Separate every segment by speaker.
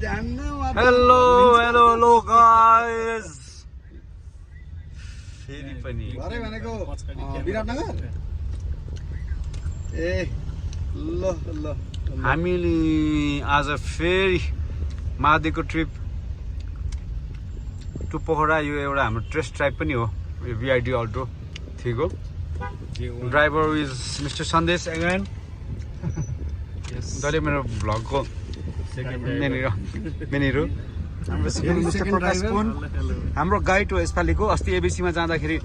Speaker 1: Hello guys फेरि पनि
Speaker 2: भरे भनेको विराटनगर ए ल ल
Speaker 1: हामीले आज फेरि मादेको ट्रिप टु पोखरा यो एउटा हाम्रो टेस्ट ड्राइभ पनि हो यो भिआइडी अल्टो थिगो ड्राइभर इज मिस्टर सन्देश एगेन जसले मेरो भ्लगको मेनिरो हाम्रो गाइड हो यसपालिको अस्ति एबिसीमा जाँदाखेरि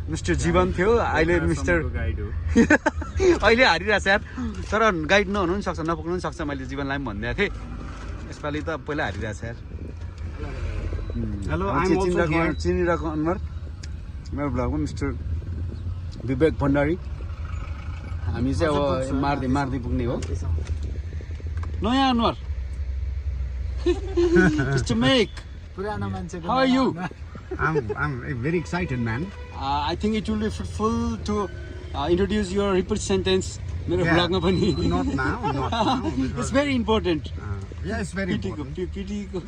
Speaker 1: मिस्टर जीवन थियो अहिले मिस्टर अहिले हारिरहेछ यार तर गाइड नहुनु पनि सक्छ नपुग्नु पनि सक्छ मैले जीवनलाई पनि भनिदिएको थिएँ यसपालि त पहिला हारिरहेछ यार
Speaker 2: हेलो
Speaker 1: चिनिरहेको अनुहार मेरो भ्लगमा मिस्टर विवेक भण्डारी हामी चाहिँ अब मार्दै पुग्ने हो नयाँ अनुहार Mr. Make, how are you?
Speaker 2: I'm very excited, man.
Speaker 1: I think it will be fruitful to introduce your repeat sentence. मेरो vlog ma pani.
Speaker 2: Not now.
Speaker 1: It's very important.
Speaker 2: Yeah, it's very important.
Speaker 1: PT को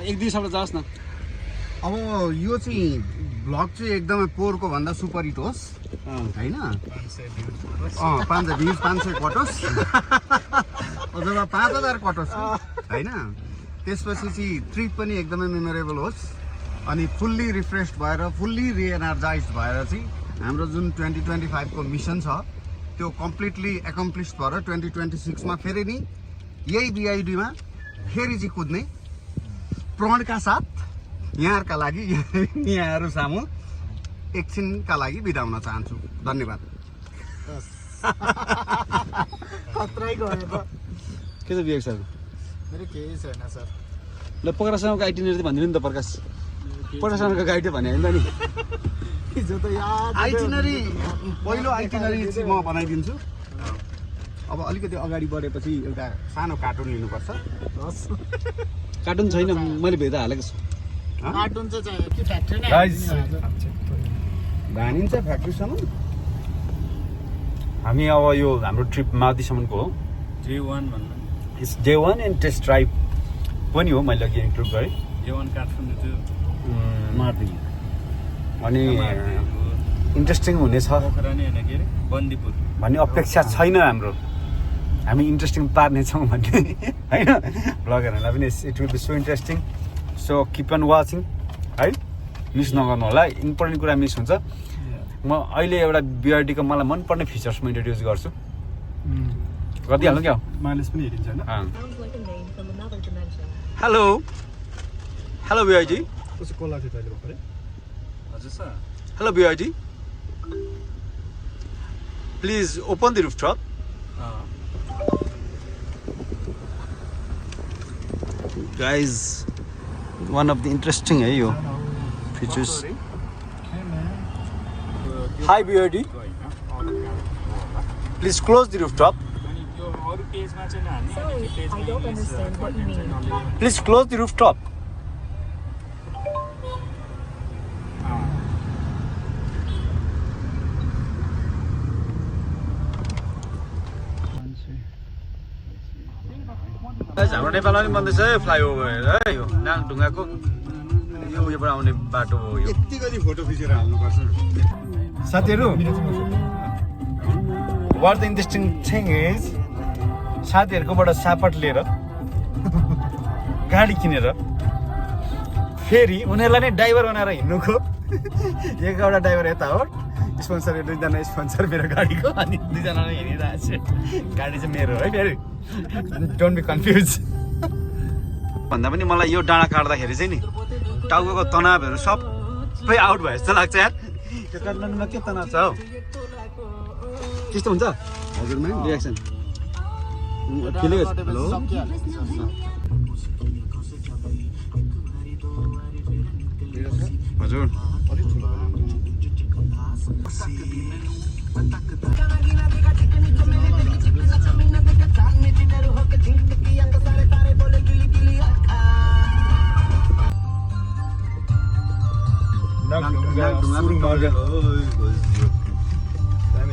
Speaker 1: एक दुई शब्द जाओस् न
Speaker 2: अब यो चाहिँ भ्लग चाहिँ एकदमै पोहोरको भन्दा सुपर हिट होस् हैन 500 भ्युज 500 कटोस् अथवा 5000 कटोस् हैन त्यसपछि चाहिँ ट्रिप पनि एकदमै मेमोरेबल होस् अनि फुल्ली रिफ्रेस्ड भएर फुल्ली रिएनर्जाइज्ड भएर चाहिँ हाम्रो जुन 2025 को मिसन छ त्यो कम्प्लिटली एकम्प्लिस्ड भएर 2026 मा फेरि नि यही बीआईडी मा फेरि चाहिँ कुद्ने प्रणका साथ यहाँहरुका लागि यहाँहरु सामु एकछिनका लागि बिदा हुन चाहन्छु धन्यवाद
Speaker 3: खतरै गयो त
Speaker 1: के छ विवेक सर
Speaker 3: मेरो केही छैन सर
Speaker 1: ल पोखरासम्मको आइटिनरी त भनिदिनु नि त प्रकाश पोखरासम्मको गाइड भने हैन नि
Speaker 3: हिजो त याद
Speaker 2: आइटिनरी पहिलो आइटिनरी चाहिँ म बनाइदिन्छु अब अलिकति अगाडि बढेपछि एउटा सानो कार्टुन लिनुपर्छ
Speaker 1: कार्टुन छैन मैले भेट्दा हालेको छु
Speaker 3: कार्टुन चाहिँ चाहियो कि फ्याक्ट्री नै
Speaker 1: गाइस
Speaker 2: भानिन्छ फ्याक्ट्रीसम्म
Speaker 1: हामी अब यो हाम्रो ट्रिप माथिसम्मको हो
Speaker 4: J1 भन्नु
Speaker 1: it's day 1 and test drive पनि हो मैले अघि इन्क्लुड गरेँ
Speaker 4: J1 काठमाडौँ त्यो
Speaker 2: मार्दिङ
Speaker 1: अनि इन्ट्रेस्टिङ हुनेछ
Speaker 4: पोखरा नि हैन के रे बन्दीपुर
Speaker 1: भन्ने अपेक्षा छैन हाम्रो हामी इन्ट्रेस्टिङ पार्नेछौँ भन्ने होइन ब्लगरहरूलाई पनि it will be so interesting so keep on watching है मिस नगर्नु होला इम्पोर्टेन्ट कुरा मिस हुन्छ म अहिले एउटा बिआरडीको मलाई मनपर्ने फिचर्स म इन्ट्रोड्युस गर्छु गरिदिइहाल्नु क्या
Speaker 2: माइलेज पनि हेरिन्छ हैन
Speaker 1: हेलो हेलो बिआइडी
Speaker 2: कस्तो कोला थियो तैले भर्खरै
Speaker 4: हजुर सर
Speaker 1: हेलो बिआइडी please open the rooftop guys one of the interesting है यो features hi BRD please close the rooftop
Speaker 4: अनि त्यो अरु पेजमा चाहिँ नहाल्ने अनि त्यो पेजमा
Speaker 5: I don't understand what you mean.
Speaker 1: please close the rooftop हाम्रो नेपालमा पनि बन्दैछ है फ्लाइओभर है यो नाङढुङ्गाको यो उयोबाट आउने बाटो हो यो
Speaker 2: यतिकति फोटो खिचेर हाल्नुपर्छ
Speaker 1: साथीहरू what the interesting thing is साथीहरूकोबाट सापट लिएर गाडी किनेर फेरि उनीहरूलाई नै ड्राइभर बनाएर हिँड्नुको एकवटा ड्राइभर यता हो स्पोन्सर दुईजना स्पोन्सर मेरो गाडीको अनि दुईजना हिँडिरहेको छु गाडी चाहिँ मेरो है फेरि डोन्ट बी कन्फ्युज भन्दा पनि मलाई यो डाँडा काट्दाखेरि चाहिँ नि टाउको तनावहरू सबै आउट भए जस्तो लाग्छ यार त्यो काठमाडौँमा के तनाव छ हौ त्यस्तो हुन्छ
Speaker 2: हजुर म्याम
Speaker 1: रियाक्सन खेलेको छु हेलो हजुर
Speaker 2: अलिक ठुलो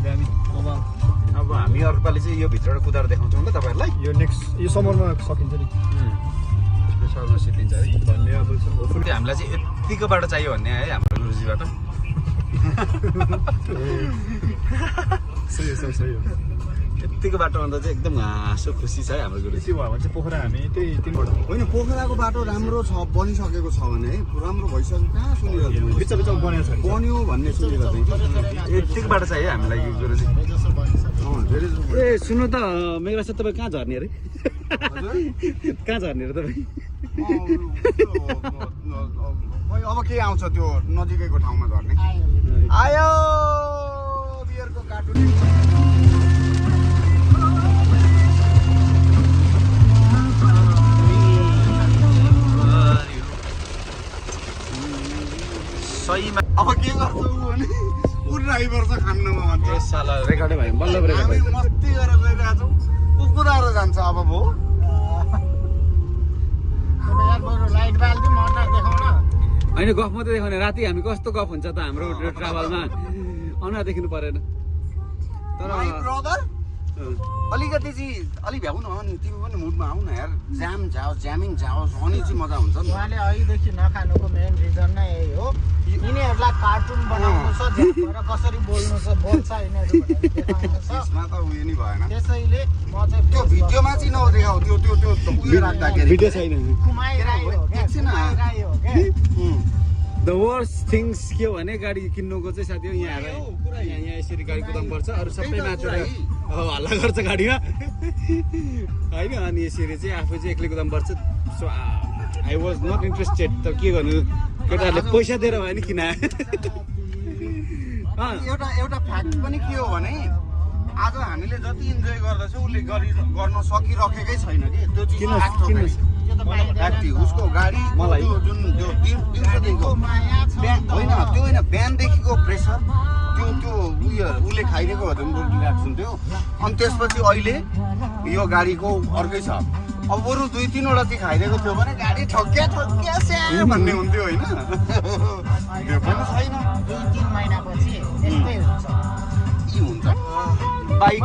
Speaker 1: दामी अब हामी अर्को पालि चाहिँ चाहिँ यो भित्रबाट कुदाएर देखाउँछौँ ल तपाईँहरूलाई
Speaker 3: यो नेक्स्ट यो समरमा सकिन्छ नि
Speaker 1: सर्न सिकिन्छ है
Speaker 3: भन्ने अब होपफुली
Speaker 1: हामीलाई चाहिँ यतिको बाटो चाहियो भन्ने है हाम्रो गुरुजीबाट
Speaker 3: सही हो
Speaker 1: यतिको बाटो अन्त चाहिँ एकदम हाँसो खुसी छ है हाम्रो गुरुजी
Speaker 3: त्यो भयो भने चाहिँ पोखरा हामी त्यही तिनबाट
Speaker 2: होइन पोखराको बाटो राम्रो छ बनिसकेको छ भने है राम्रो भइसक्यो कहाँ सुनिरहेको
Speaker 3: बिच बिचमा बनेको छ
Speaker 2: बन्यो भन्ने सुनिरहेको
Speaker 1: यतिको बाटो चाहियो हामीलाई गुरुजी
Speaker 2: धेरै
Speaker 1: ए सुन्नु त मेरा साथ तपाईँ कहाँ झर्ने अरे कहाँ झर्ने अरे तपाईँ
Speaker 2: अब के आउँछ त्यो नजिकैको ठाउँमा झर्ने आयो बियरको कार्टुन
Speaker 1: सहीमा
Speaker 2: अब के गर्छौ भने ऊ ड्राइभर छ खान्नमा भन्छ
Speaker 1: साला रेकर्डै भयो बल्ल रेकर्ड
Speaker 2: हामी
Speaker 1: भयो
Speaker 2: मस्ती गरेर गइरहेको छौँ ऊ कुदाएर जान्छ अब भो
Speaker 3: लाइट बाल्दिउँ मन देखाउन
Speaker 1: होइन गफ मात्रै देखाउने राति हामी कस्तो गफ हुन्छ त हाम्रो ट्राभलमा अनुहार देखिनु परेन तर
Speaker 2: माई ब्रदर अलिकति चाहिँ अलिक भ्याउ न अनि तिमी पनि मुडमा आऊ न यार जाम जाओस् ज्यामिङ जाओस् अनि चाहिँ मजा हुन्छ नि
Speaker 3: उहाँले अहिलेदेखि नखानुको मेन रिजन नै यही हो यिनीहरूलाई कार्टुन बनाउनु छ झ्यापर कसरी बोल्नु छ बोल्छ यिनीहरू भनेर देखाउनु छ
Speaker 2: त्यसमा त उयो नि भएन
Speaker 3: त्यसैले म चाहिँ
Speaker 2: त्यो भिडियोमा चाहिँ नदेखाऊ त्यो त्यो त्यो उयो राख्दाखेरि
Speaker 1: भिडियो छैन
Speaker 3: कुमाइराई हो क्या
Speaker 2: एकछिन
Speaker 3: कुमाइराई हो क्या
Speaker 1: द वर्स्ट थिङ्स के हो भने गाडी किन्नुको चाहिँ साथी यहाँ आएर यहाँ यसरी गाडी कुदाउनु पर्छ अरू सबै मात्र हल्ला गर्छ गाडीमा होइन अनि यसरी चाहिँ आफू चाहिँ एक्लै कुदाउनु पर्छ so I was not interested त के गर्नु केटाहरूले पैसा दिएर भयो नि किन
Speaker 2: एउटा एउटा फ्याक्ट पनि के हो भने आज हामीले जति इन्जोय गर्दैछौँ उसले गर्न सकिरहेकै छैन कि त्यो
Speaker 1: किन
Speaker 2: चाहिँ फ्याक्ट उसको गाडी
Speaker 1: मलाई
Speaker 2: जुन त्यो दिउँसोदेखिको बिहान होइन त्यो होइन बिहानदेखिको प्रेसर त्यो त्यो उयो उसले खाइदिएको भए रिल्याक्स हुन्थ्यो अनि त्यसपछि अहिले यो गाडीको अर्कै छ अब बरु 2-3 वटा चाहिँ खाइदिएको थियो भने गाडी ठक्क्या स्या भन्ने हुन्थ्यो होइन त्यो पनि छैन
Speaker 3: 2-3 महिनापछि त्यस्तै हुन्छ
Speaker 2: के हुन्छ बाइक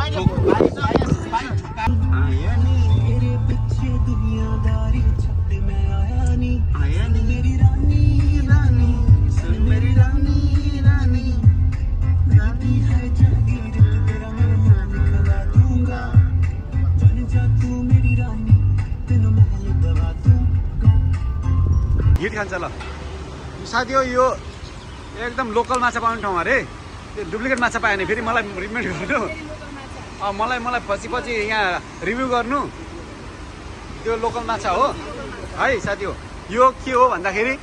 Speaker 1: हिट खान्छ ल साथी हो यो एकदम लोकल माछा पाउने ठाउँ अरे त्यो डुप्लिकेट माछा पायो भने फेरि मलाई रिकमेन्ड गर्नु मलाई पछि यहाँ रिभ्यू गर्नु त्यो लोकल माछा हो है साथी हो यो के हो भन्दाखेरि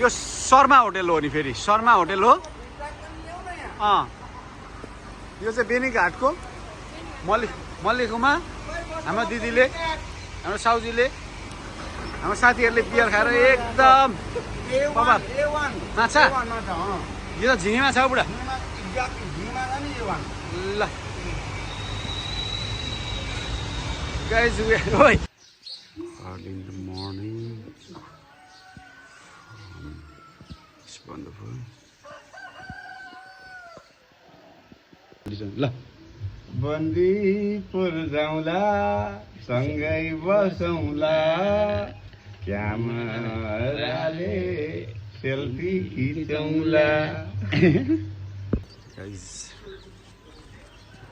Speaker 1: यो शर्मा होटेल हो नि फेरि शर्मा होटेल हो यो चाहिँ बेनीघाटको मल्लिकुमा हाम्रो दिदीले हाम्रो साउजीले हाम्रो साथीहरूले बियर खाएर एकदम माछा यो त झिँगे माछा हो बुढा ल guys we are early in the morning it's wonderful ल
Speaker 2: बन्दीपुर जाउँला सँगै बसौँला क्यामेराले सेल्फी खिचौँला
Speaker 1: गाइज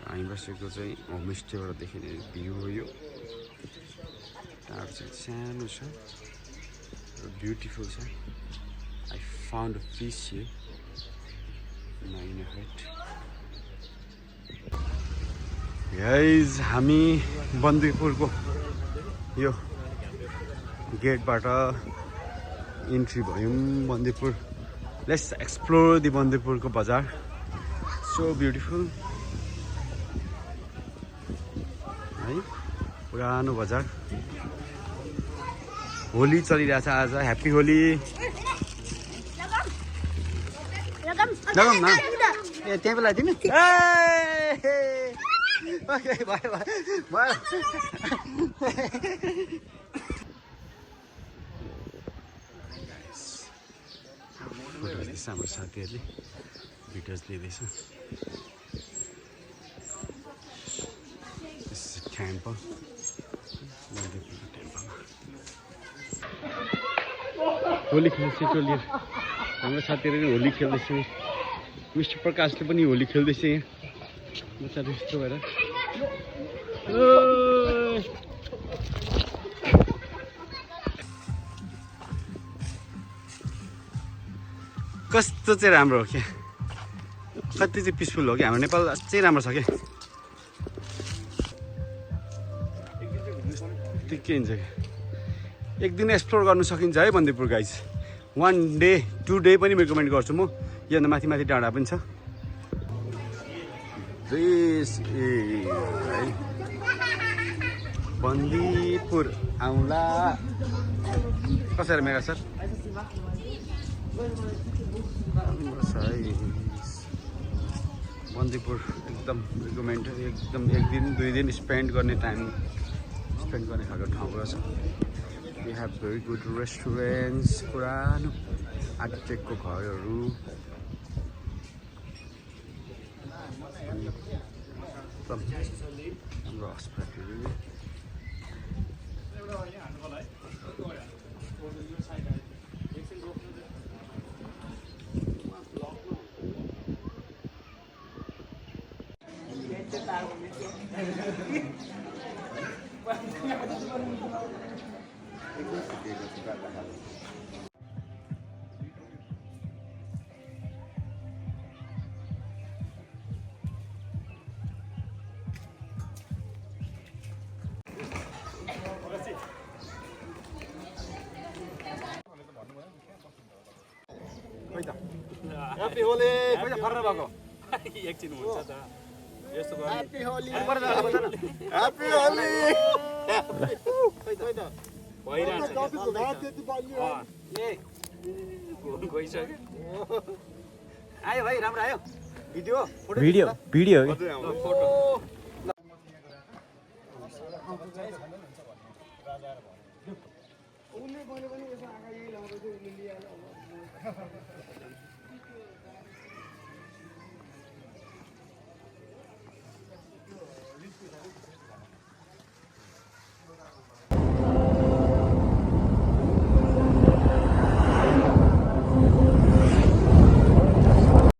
Speaker 1: हामी बसेको चाहिँ होमस्टेबाट देखिने भ्यू हो यो टाढो चाहिँ सानो छ र ब्युटिफुल छ I found a fish here guys हामी बन्दीपुरको यो गेटबाट इन्ट्री भयौँ बन्दीपुर लेट्स एक्सप्लोर दि बन्दीपुरको बजार सो ब्युटिफुल है पुरानो बजार होली चलिरहेछ आज ह्याप्पी होली लगाउँ न ए त्यहाँ बेला दिनु भयो हाम्रो साथीहरूले भिडियोज लिँदैछ
Speaker 2: टेम्पल होली खेल्दैछ टोली हाम्रो साथीहरू पनि होली खेल्दैछ मिस्टर प्रकाशले पनि होली खेल्दैछ यहाँ बच्चाहरू यस्तो भएर कस्तो चाहिँ राम्रो हो क्या कति चाहिँ पिसफुल हो कि हाम्रो नेपाल चाहिँ राम्रो छ क्या के हुन्छ एक दिन एक्सप्लोर गर्नु सकिन्छ है बन्दीपुर गाइज 1 डे 2 डे पनि रिकमेन्ड गर्छु म यहाँ माथि माथि डाँडा पनि छ बन्दीपुर आउँला कसरी मेगा सर बन्दीपुर एकदम रिकमेन्ड एकदम एक दिन 2 दिन स्पेन्ड गर्ने टाइम स्पेन्ड गर्ने खालको ठाउँ रहेछ We have very good restaurants, पुरानो आर्किटेक्टको घरहरू हाम्रो हस्पिटल ह्याप्पी होली खोइ त फर्र भएको
Speaker 4: एकछिन हुन्छ त यस्तो गर्नु
Speaker 3: ह्याप्पी होली
Speaker 2: ह्याप्पी होली
Speaker 4: भइरहेछ गइसक्यो
Speaker 1: आयो भाइ राम्रो आयो भिडियो
Speaker 2: भिडियो
Speaker 4: फोटो